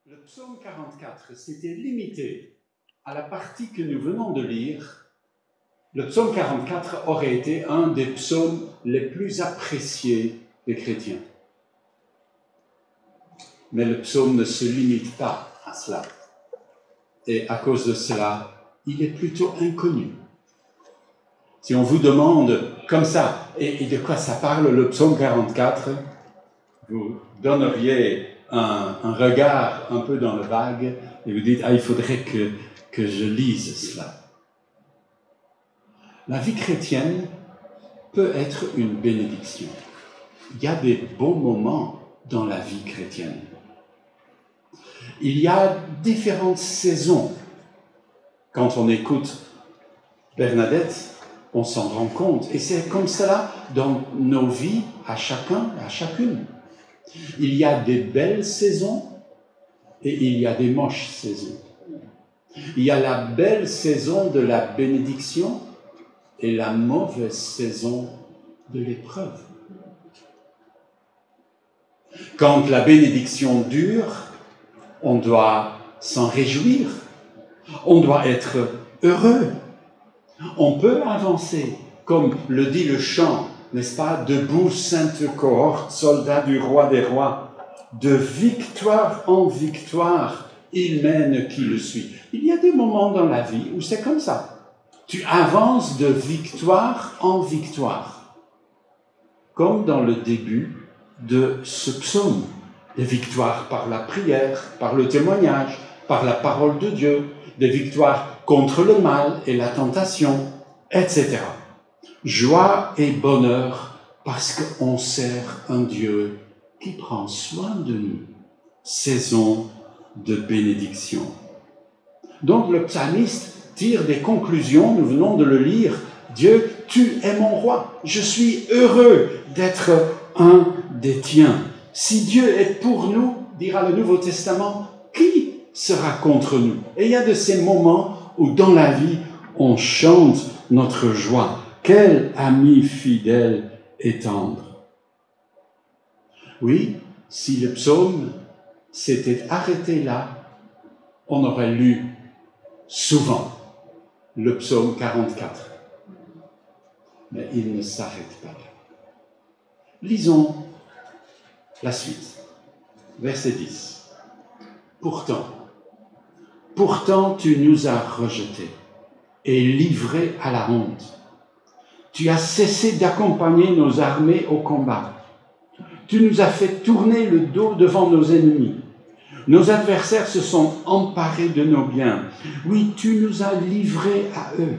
Le psaume 44 s'était limité à la partie que nous venons de lire. Le psaume 44 aurait été un des psaumes les plus appréciés des chrétiens. Mais le psaume ne se limite pas à cela. Et à cause de cela, il est plutôt inconnu. Si on vous demande comme ça, et de quoi ça parle le psaume 44, vous donneriez un regard un peu dans le vague et vous dites « Ah, il faudrait que je lise cela ». La vie chrétienne peut être une bénédiction. Il y a des beaux moments dans la vie chrétienne. Il y a différentes saisons. Quand on écoute Bernadette, on s'en rend compte. Et c'est comme cela dans nos vies, à chacun, à chacune. Il y a des belles saisons et il y a des moches saisons. Il y a la belle saison de la bénédiction et la mauvaise saison de l'épreuve. Quand la bénédiction dure, on doit s'en réjouir, on doit être heureux. On peut avancer, comme le dit le chant, n'est-ce pas? Debout, sainte cohorte, soldats du roi des rois, de victoire en victoire, il mène qui le suit. Il y a des moments dans la vie où c'est comme ça. Tu avances de victoire en victoire, comme dans le début de ce psaume. Des victoires par la prière, par le témoignage, par la parole de Dieu, des victoires contre le mal et la tentation, etc. Joie et bonheur parce qu'on sert un Dieu qui prend soin de nous. Saison de bénédiction. Donc le psalmiste tire des conclusions, nous venons de le lire. Dieu, tu es mon roi, je suis heureux d'être un des tiens. Si Dieu est pour nous, dira le Nouveau Testament, qui sera contre nous? Et il y a de ces moments où dans la vie, on chante notre joie. Quel ami fidèle et tendre. Oui, si le psaume s'était arrêté là, on aurait lu souvent le psaume 44. Mais il ne s'arrête pas là. Lisons la suite. Verset 10. Pourtant tu nous as rejetés et livrés à la honte. Tu as cessé d'accompagner nos armées au combat. Tu nous as fait tourner le dos devant nos ennemis. Nos adversaires se sont emparés de nos biens. Oui, tu nous as livrés à eux,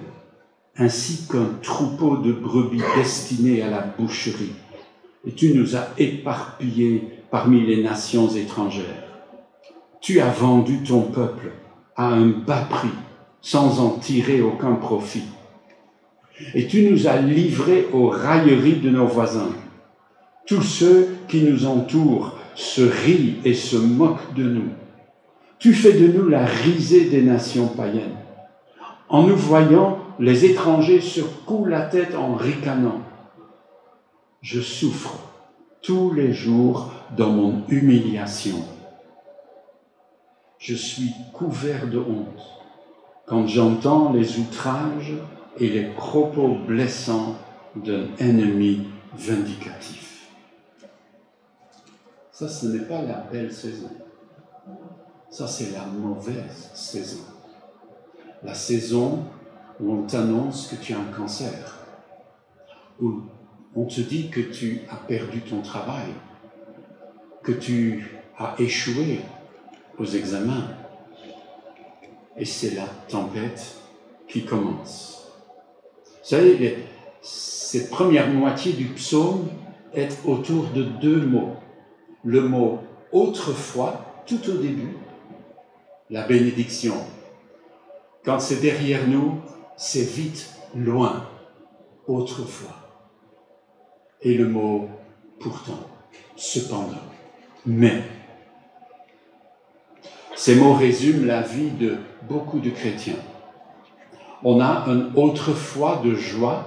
ainsi qu'un troupeau de brebis destiné à la boucherie. Et tu nous as éparpillés parmi les nations étrangères. Tu as vendu ton peuple à un bas prix, sans en tirer aucun profit. Et tu nous as livrés aux railleries de nos voisins. Tous ceux qui nous entourent se rient et se moquent de nous. Tu fais de nous la risée des nations païennes. En nous voyant, les étrangers secouent la tête en ricanant. Je souffre tous les jours dans mon humiliation. Je suis couvert de honte quand j'entends les outrages et les propos blessants d'un ennemi vindicatif. Ça, ce n'est pas la belle saison. Ça, c'est la mauvaise saison. La saison où on t'annonce que tu as un cancer, où on te dit que tu as perdu ton travail, que tu as échoué aux examens. Et c'est la tempête qui commence. Vous savez, cette première moitié du psaume est autour de deux mots. Le mot « autrefois », tout au début, la bénédiction. Quand c'est derrière nous, c'est vite loin, autrefois. Et le mot « pourtant », cependant, mais. Ces mots résument la vie de beaucoup de chrétiens. On a un autrefois de joie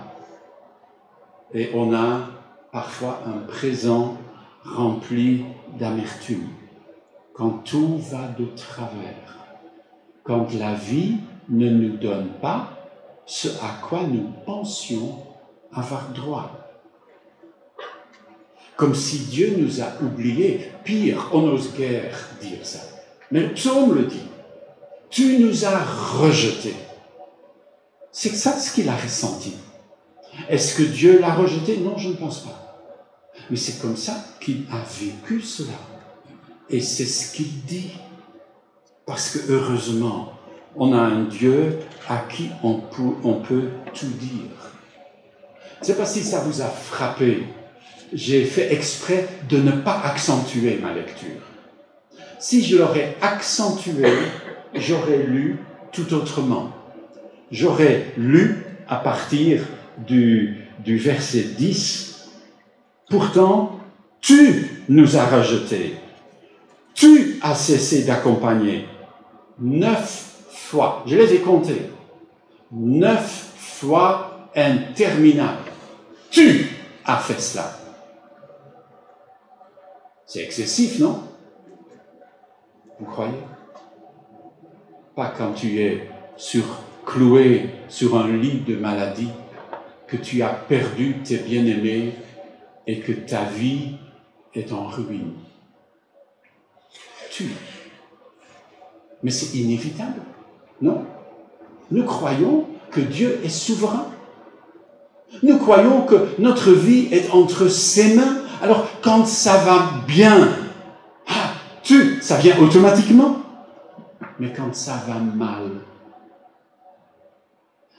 et on a parfois un présent rempli d'amertume. quand tout va de travers, quand la vie ne nous donne pas ce à quoi nous pensions avoir droit. Comme si Dieu nous a oubliés. Pire, on n'ose guère dire ça. Mais le psaume le dit. Tu nous as rejetés. C'est ça ce qu'il a ressenti. Est-ce que Dieu l'a rejeté? Non, je ne pense pas. Mais c'est comme ça qu'il a vécu cela. Et c'est ce qu'il dit. Parce que heureusement, on a un Dieu à qui on peut tout dire. Je ne sais pas si ça vous a frappé. J'ai fait exprès de ne pas accentuer ma lecture. Si je l'aurais accentué, j'aurais lu tout autrement. J'aurais lu à partir du verset 10. Pourtant, tu nous as rejetés. Tu as cessé d'accompagner. 9 fois, je les ai comptés. 9 fois interminables. Tu as fait cela. C'est excessif, non? Vous croyez? Pas quand tu es cloué sur un lit de maladie, que tu as perdu tes bien-aimés et que ta vie est en ruine. Mais c'est inévitable, non? Nous croyons que Dieu est souverain. Nous croyons que notre vie est entre ses mains. Alors, quand ça va bien, ça vient automatiquement. Mais quand ça va mal,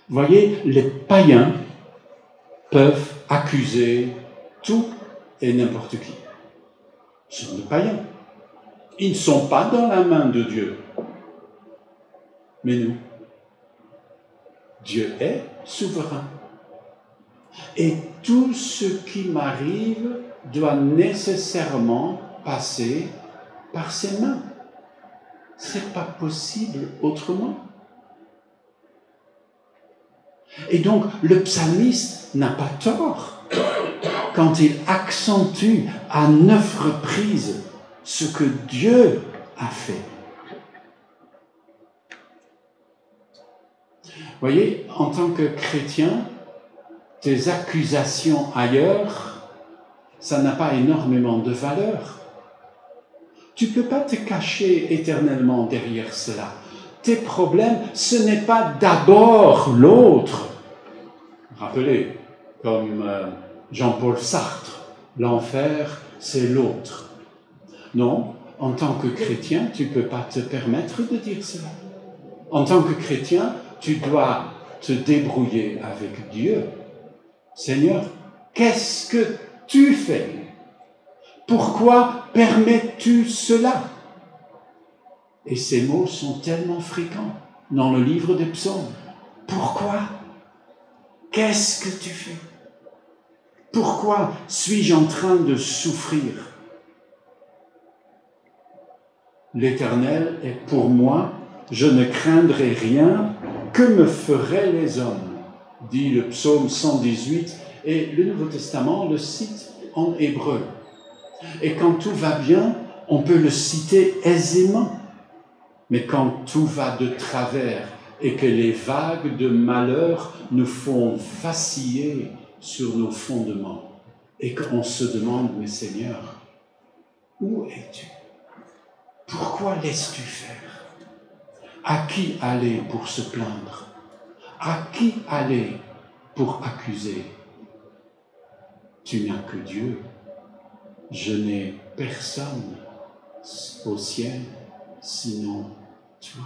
voyez, les païens peuvent accuser tout et n'importe qui. Ce sont des païens. Ils ne sont pas dans la main de Dieu. Mais nous, Dieu est souverain. Et tout ce qui m'arrive doit nécessairement passer par ses mains. Ce n'est pas possible autrement. Et donc, le psalmiste n'a pas tort quand il accentue à 9 reprises ce que Dieu a fait. Vous voyez, en tant que chrétien, tes accusations ailleurs, ça n'a pas énormément de valeur. Tu ne peux pas te cacher éternellement derrière cela. Tes problèmes, ce n'est pas d'abord l'autre. Rappelez, comme Jean-Paul Sartre, l'enfer, c'est l'autre. Non, en tant que chrétien, tu ne peux pas te permettre de dire cela. En tant que chrétien, tu dois te débrouiller avec Dieu. Seigneur, qu'est-ce que tu fais? Pourquoi permets-tu cela? Et ces mots sont tellement fréquents dans le livre des psaumes. Pourquoi? Qu'est-ce que tu fais? Pourquoi suis-je en train de souffrir? L'Éternel est pour moi, je ne craindrai rien, que me feraient les hommes? Dit le psaume 118, et le Nouveau Testament le cite en hébreu. Et quand tout va bien, on peut le citer aisément. Mais quand tout va de travers et que les vagues de malheur nous font vaciller sur nos fondements, et qu'on se demande, mais Seigneur, où es-tu? Pourquoi laisses-tu faire? À qui aller pour se plaindre? À qui aller pour accuser? Tu n'as que Dieu. Je n'ai personne au ciel sinon toi.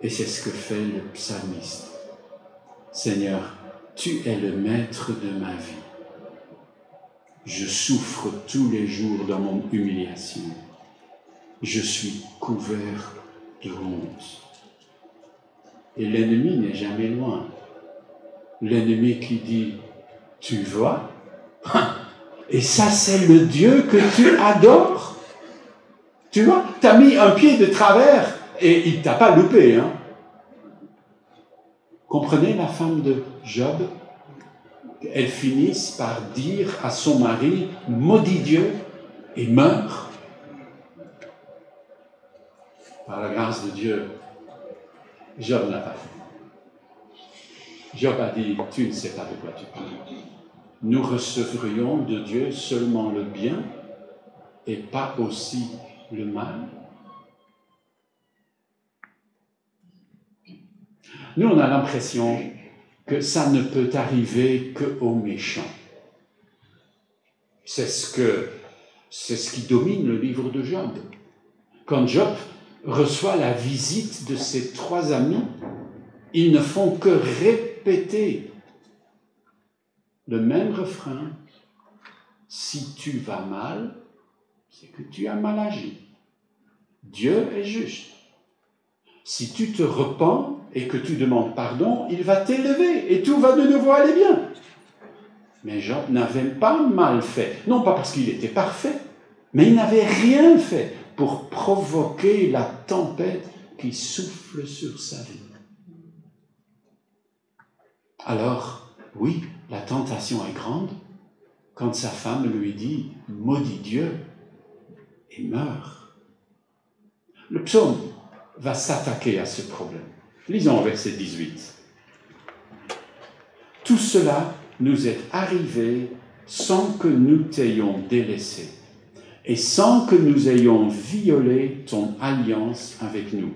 Et c'est ce que fait le psalmiste. Seigneur, tu es le maître de ma vie. Je souffre tous les jours dans mon humiliation. Je suis couvert de honte. Et l'ennemi n'est jamais loin. L'ennemi qui dit, tu vois? Et ça, c'est le Dieu que tu adores. Tu vois, tu as mis un pied de travers et il ne t'a pas loupé. Hein? Comprenez la femme de Job? Elle finit par dire à son mari, maudit Dieu et meurt. Par la grâce de Dieu, Job n'a pas fait. Job a dit, tu ne sais pas de quoi tu parles. Nous recevrions de Dieu seulement le bien et pas aussi le mal. Nous, on a l'impression que ça ne peut arriver qu'aux méchants. C'est ce qui domine le livre de Job. Quand Job reçoit la visite de ses 3 amis, ils ne font que répéter le même refrain. Si tu vas mal, c'est que tu as mal agi. Dieu est juste. Si tu te repens et que tu demandes pardon, il va t'élever et tout va de nouveau aller bien. Mais Job n'avait pas mal fait. Non pas parce qu'il était parfait, mais il n'avait rien fait pour provoquer la tempête qui souffle sur sa vie. Alors, oui, la tentation est grande quand sa femme lui dit « Maudis Dieu » et meurt. Le psaume va s'attaquer à ce problème. Lisons au verset 18. Tout cela nous est arrivé sans que nous t'ayons délaissé et sans que nous ayons violé ton alliance avec nous.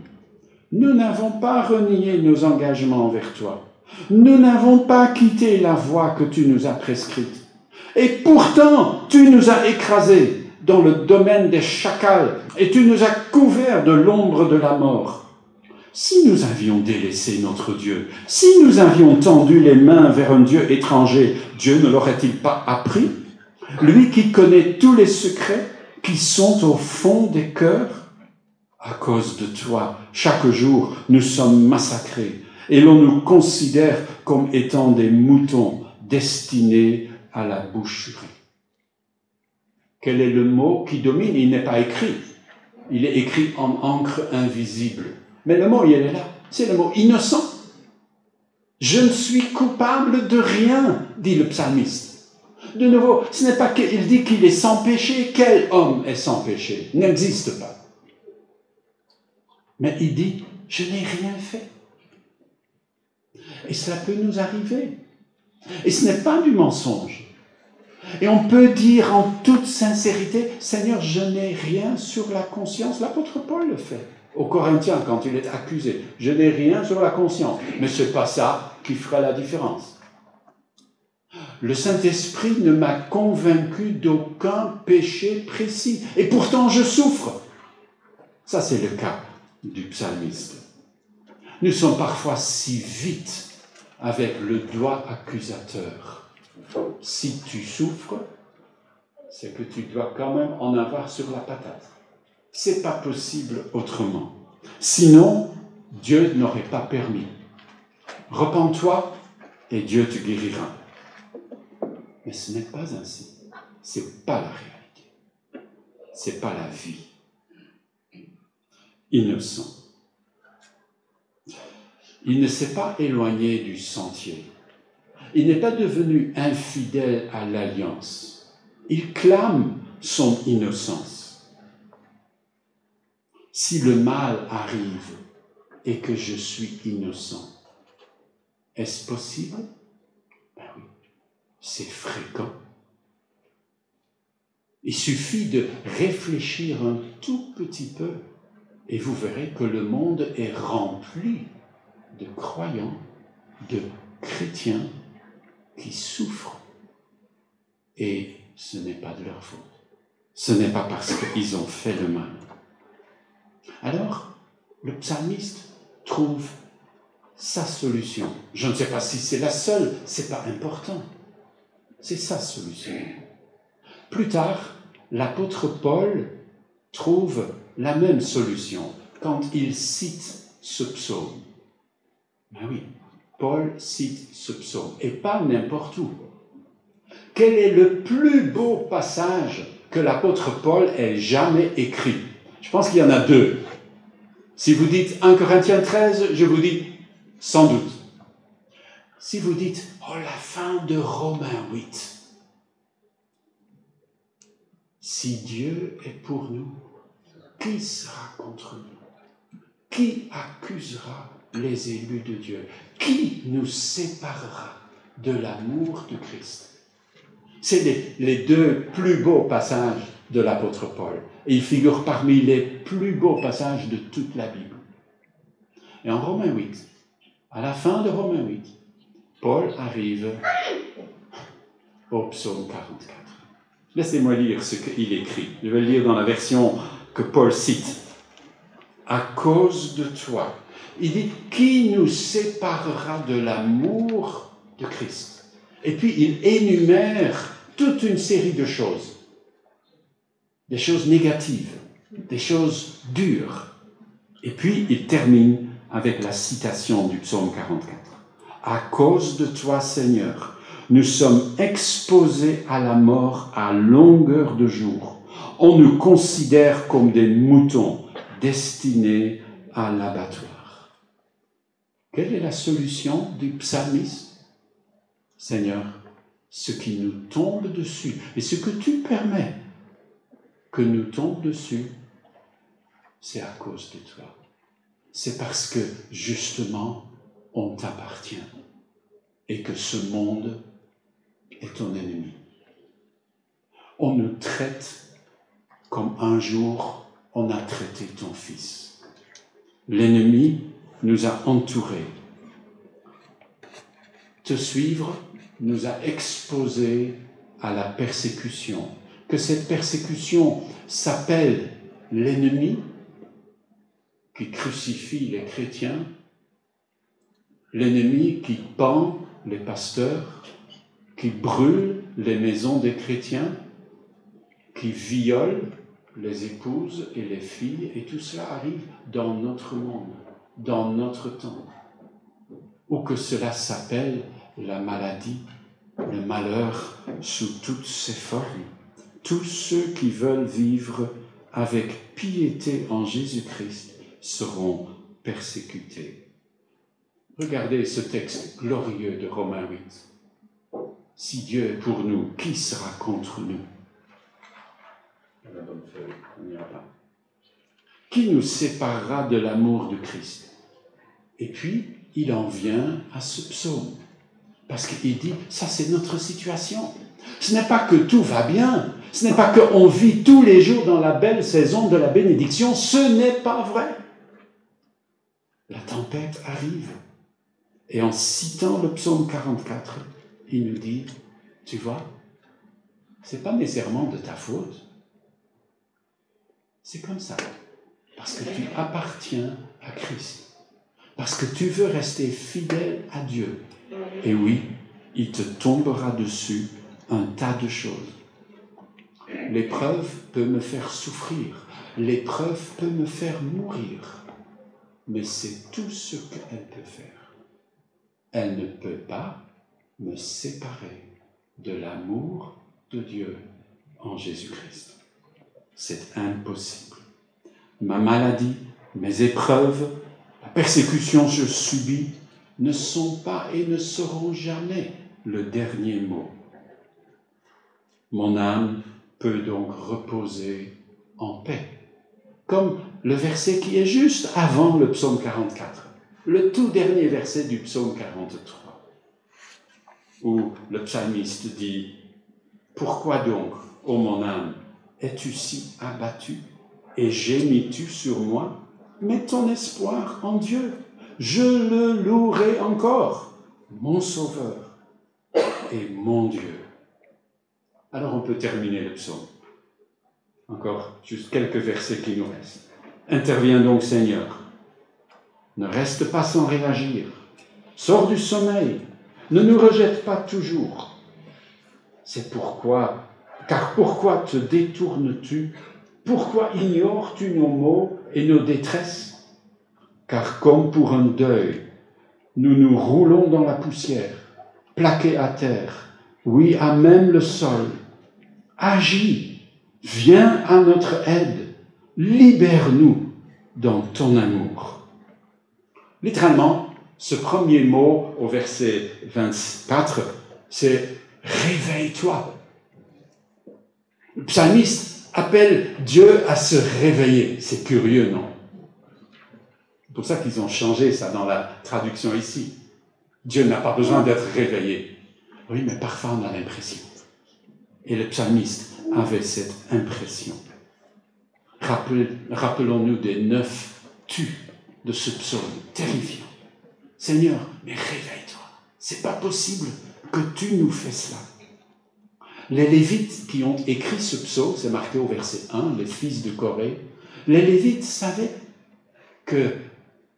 Nous n'avons pas renié nos engagements envers toi. Nous n'avons pas quitté la voie que tu nous as prescrite. Et pourtant, tu nous as écrasés dans le domaine des chacals et tu nous as couverts de l'ombre de la mort. Si nous avions délaissé notre Dieu, si nous avions tendu les mains vers un Dieu étranger, Dieu ne l'aurait-il pas appris? Lui qui connaît tous les secrets qui sont au fond des cœurs? À cause de toi, chaque jour, nous sommes massacrés et l'on nous considère comme étant des moutons destinés à la boucherie. Quel est le mot qui domine? Il n'est pas écrit. Il est écrit en encre invisible. Mais le mot, il est là. C'est le mot innocent. Je ne suis coupable de rien, dit le psalmiste. De nouveau, ce n'est pas qu'il dit qu'il est sans péché. Quel homme est sans péché? Il n'existe pas. Mais il dit, je n'ai rien fait. Et cela peut nous arriver. Et ce n'est pas du mensonge. Et on peut dire en toute sincérité, Seigneur, je n'ai rien sur la conscience. L'apôtre Paul le fait aux Corinthiens quand il est accusé. Je n'ai rien sur la conscience. Mais ce n'est pas ça qui fera la différence. Le Saint-Esprit ne m'a convaincu d'aucun péché précis. Et pourtant, je souffre. Ça, c'est le cas du psalmiste. Nous sommes parfois si vite avec le doigt accusateur. Si tu souffres, c'est que tu dois quand même en avoir sur la patate. C'est pas possible autrement. Sinon, Dieu n'aurait pas permis. Repens-toi et Dieu te guérira. Mais ce n'est pas ainsi. C'est pas la réalité. C'est pas la vie. Innocent. Il ne s'est pas éloigné du sentier. Il n'est pas devenu infidèle à l'alliance. Il clame son innocence. Si le mal arrive et que je suis innocent, est-ce possible? Ben oui, c'est fréquent. Il suffit de réfléchir un tout petit peu et vous verrez que le monde est rempli de croyants, de chrétiens qui souffrent. Et ce n'est pas de leur faute. Ce n'est pas parce qu'ils ont fait le mal. Alors, le psalmiste trouve sa solution. Je ne sais pas si c'est la seule, c'est pas important. C'est sa solution. Plus tard, l'apôtre Paul trouve la même solution quand il cite ce psaume. Ben oui, Paul cite ce psaume, et pas n'importe où. Quel est le plus beau passage que l'apôtre Paul ait jamais écrit? Je pense qu'il y en a 2. Si vous dites 1 Corinthiens 13, je vous dis sans doute. Si vous dites, oh, la fin de Romains 8. Si Dieu est pour nous, qui sera contre nous? qui accusera les élus de Dieu? Qui nous séparera de l'amour de Christ? C'est les deux plus beaux passages de l'apôtre Paul. Et ils figurent parmi les plus beaux passages de toute la Bible. Et en Romains 8, à la fin de Romains 8, Paul arrive au psaume 44. Laissez-moi lire ce qu'il écrit. Je vais le lire dans la version que Paul cite. À cause de toi. Il dit, qui nous séparera de l'amour de Christ? Et puis il énumère toute une série de choses. Des choses négatives, des choses dures. Et puis il termine avec la citation du psaume 44. À cause de toi, Seigneur, nous sommes exposés à la mort à longueur de jour. On nous considère comme des moutons destinés à l'abattoir. Quelle est la solution du psalmiste? Seigneur, ce qui nous tombe dessus et ce que tu permets que nous tombe dessus, c'est à cause de toi. C'est parce que, justement, on t'appartient et que ce monde est ton ennemi. On nous traite comme un jour on a traité ton fils. L'ennemi nous a entourés. Te suivre nous a exposés à la persécution. Que cette persécution s'appelle l'ennemi qui crucifie les chrétiens, l'ennemi qui pend les pasteurs, qui brûle les maisons des chrétiens, qui viole les épouses et les filles, et tout cela arrive dans notre monde, dans notre temps. Ou que cela s'appelle la maladie, le malheur sous toutes ses formes. Tous ceux qui veulent vivre avec piété en Jésus-Christ seront persécutés. Regardez ce texte glorieux de Romains 8. Si Dieu est pour nous, qui sera contre nous? La bonne feuille, on n'ira pas. Qui nous séparera de l'amour de Christ? Et puis, il en vient à ce psaume. Parce qu'il dit, ça c'est notre situation. Ce n'est pas que tout va bien. Ce n'est pas qu'on vit tous les jours dans la belle saison de la bénédiction. Ce n'est pas vrai. La tempête arrive. Et en citant le psaume 44, il nous dit, tu vois, ce n'est pas nécessairement de ta faute. C'est comme ça. Parce que tu appartiens à Christ. Parce que tu veux rester fidèle à Dieu. Et oui, il te tombera dessus un tas de choses. L'épreuve peut me faire souffrir. L'épreuve peut me faire mourir. Mais c'est tout ce qu'elle peut faire. Elle ne peut pas me séparer de l'amour de Dieu en Jésus-Christ. C'est impossible. Ma maladie, mes épreuves, la persécution que je subis ne sont pas et ne seront jamais le dernier mot. Mon âme peut donc reposer en paix. Comme le verset qui est juste avant le psaume 44, le tout dernier verset du psaume 43, où le psalmiste dit « Pourquoi donc, ô mon âme, es-tu si abattu et gémis-tu sur moi? Mets ton espoir en Dieu. Je le louerai encore, mon Sauveur et mon Dieu. » Alors on peut terminer le psaume. Encore juste quelques versets qui nous restent. Interviens donc, Seigneur. Ne reste pas sans réagir. Sors du sommeil. Ne nous rejette pas toujours. C'est pourquoi, car pourquoi te détournes-tu? Pourquoi ignores-tu nos maux et nos détresses? Car comme pour un deuil, nous nous roulons dans la poussière, plaqués à terre, oui, à même le sol. Agis, viens à notre aide, libère-nous dans ton amour. Littéralement, ce premier mot au verset 24, c'est « réveille-toi ». Le psalmiste appelle Dieu à se réveiller. C'est curieux, non? pour ça qu'ils ont changé ça dans la traduction ici. Dieu n'a pas besoin d'être réveillé. Oui, mais parfois on a l'impression. Et le psalmiste avait cette impression. Rappelons-nous des 9 tu de ce psaume terrifiant. Seigneur, mais réveille-toi. C'est pas possible que tu nous fasses cela. Les Lévites qui ont écrit ce psaume, c'est marqué au verset 1, les fils de Corée, les Lévites savaient que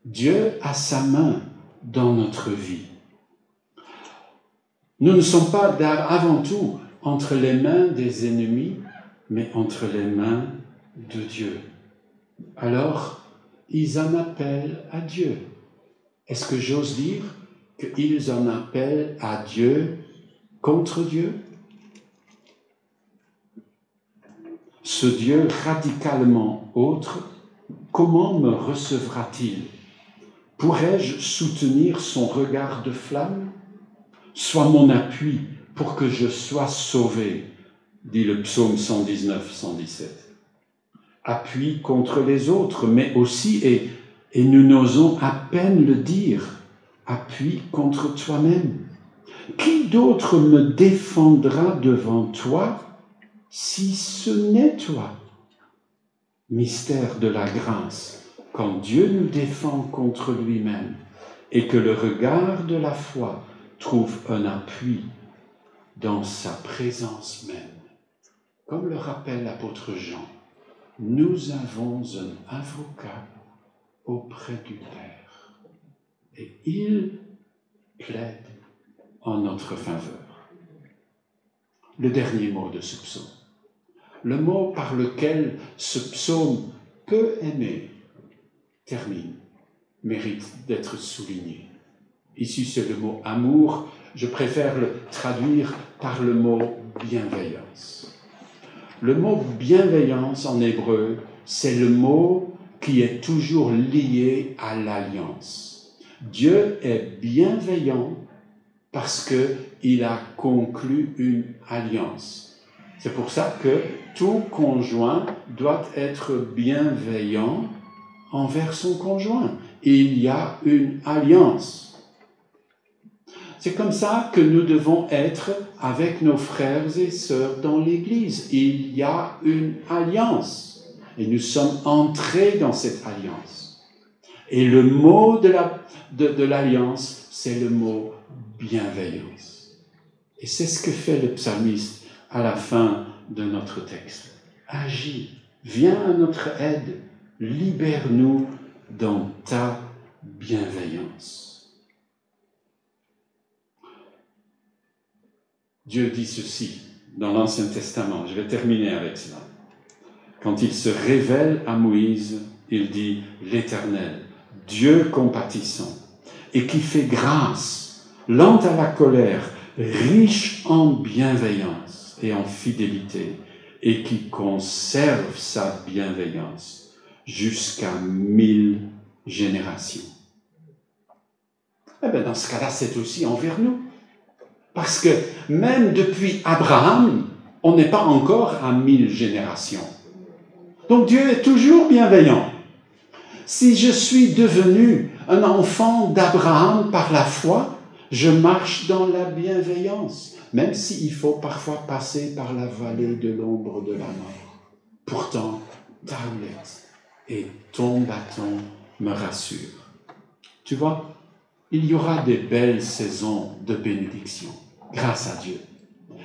Dieu a sa main dans notre vie. Nous ne sommes pas avant tout entre les mains des ennemis, mais entre les mains de Dieu. Alors, ils en appellent à Dieu. Est-ce que j'ose dire qu'ils en appellent à Dieu contre Dieu? Ce Dieu radicalement autre, comment me recevra-t-il? Pourrais-je soutenir son regard de flamme? Sois mon appui pour que je sois sauvé, dit le psaume 119, 117. Appui contre les autres, mais aussi, et nous n'osons à peine le dire, appui contre toi-même. Qui d'autre me défendra devant toi si ce n'est toi? Mystère de la grâce, quand Dieu nous défend contre lui-même et que le regard de la foi trouve un appui dans sa présence même. Comme le rappelle l'apôtre Jean, nous avons un avocat auprès du Père et il plaide en notre faveur. Le dernier mot de ce psaume, le mot par lequel ce psaume peu aimé termine, mérite d'être souligné. Ici, c'est le mot amour. Je préfère le traduire par le mot bienveillance. Le mot bienveillance en hébreu, c'est le mot qui est toujours lié à l'alliance. Dieu est bienveillant parce qu'il a conclu une alliance. C'est pour ça que tout conjoint doit être bienveillant envers son conjoint. Il y a une alliance. C'est comme ça que nous devons être avec nos frères et sœurs dans l'Église. Il y a une alliance et nous sommes entrés dans cette alliance. Et le mot de l'alliance, c'est le mot bienveillance. Et c'est ce que fait le psalmiste à la fin de notre texte. Agis, viens à notre aide, libère-nous dans ta bienveillance. Dieu dit ceci dans l'Ancien Testament, je vais terminer avec cela. Quand il se révèle à Moïse, il dit « L'Éternel, Dieu compatissant, et qui fait grâce, lent à la colère, riche en bienveillance et en fidélité, et qui conserve sa bienveillance jusqu'à 1000 générations. » Eh bien, dans ce cas-là, c'est aussi envers nous. Parce que même depuis Abraham, on n'est pas encore à 1000 générations. Donc Dieu est toujours bienveillant. Si je suis devenu un enfant d'Abraham par la foi, je marche dans la bienveillance, même s'il faut parfois passer par la vallée de l'ombre de la mort. Pourtant, ta houlette et ton bâton me rassurent. Tu vois, il y aura des belles saisons de bénédiction, grâce à Dieu.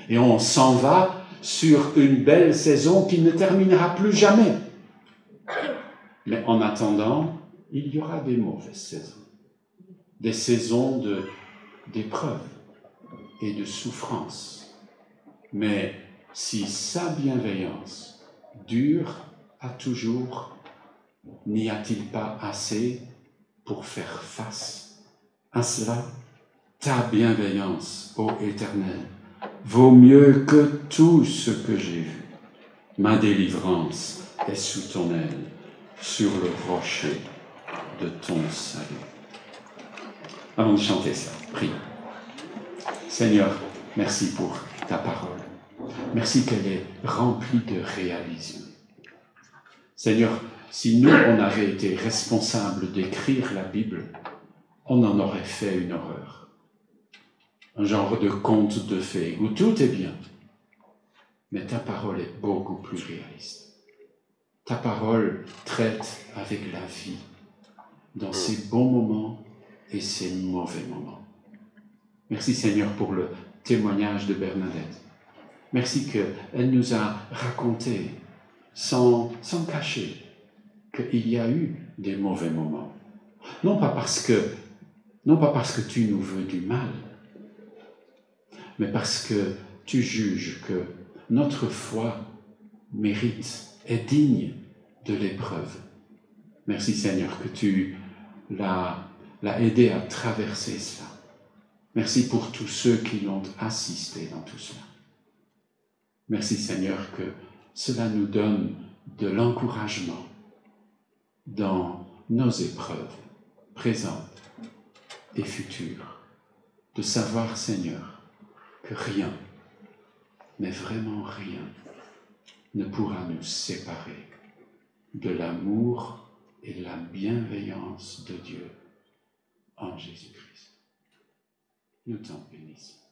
Et on s'en va sur une belle saison qui ne terminera plus jamais. Mais en attendant, il y aura des mauvaises saisons. Des saisons d'épreuves et de souffrances. Mais si sa bienveillance dure à toujours, n'y a-t-il pas assez pour faire face à cela? Ta bienveillance, ô Éternel, vaut mieux que tout ce que j'ai vu. Ma délivrance est sous ton aile, sur le rocher de ton salut. Avant de chanter ça, prie. Seigneur, merci pour ta parole. Merci qu'elle est remplie de réalisme. Seigneur, si nous, on avait été responsables d'écrire la Bible, on en aurait fait une horreur. Un genre de conte de fées où tout est bien. Mais ta parole est beaucoup plus réaliste. Ta parole traite avec la vie, dans ses bons moments et ses mauvais moments. Merci Seigneur pour le témoignage de Bernadette. Merci qu'elle nous a raconté, sans cacher, qu'il y a eu des mauvais moments. Non pas parce que tu nous veux du mal, mais parce que tu juges que notre foi mérite, est digne de l'épreuve. Merci Seigneur que tu l'as aidé à traverser cela. Merci pour tous ceux qui l'ont assisté dans tout cela. Merci Seigneur que cela nous donne de l'encouragement dans nos épreuves présentes et futures, de savoir Seigneur que rien, mais vraiment rien, ne pourra nous séparer de l'amour et de la bienveillance de Dieu en Jésus-Christ. Nous t'en bénissons.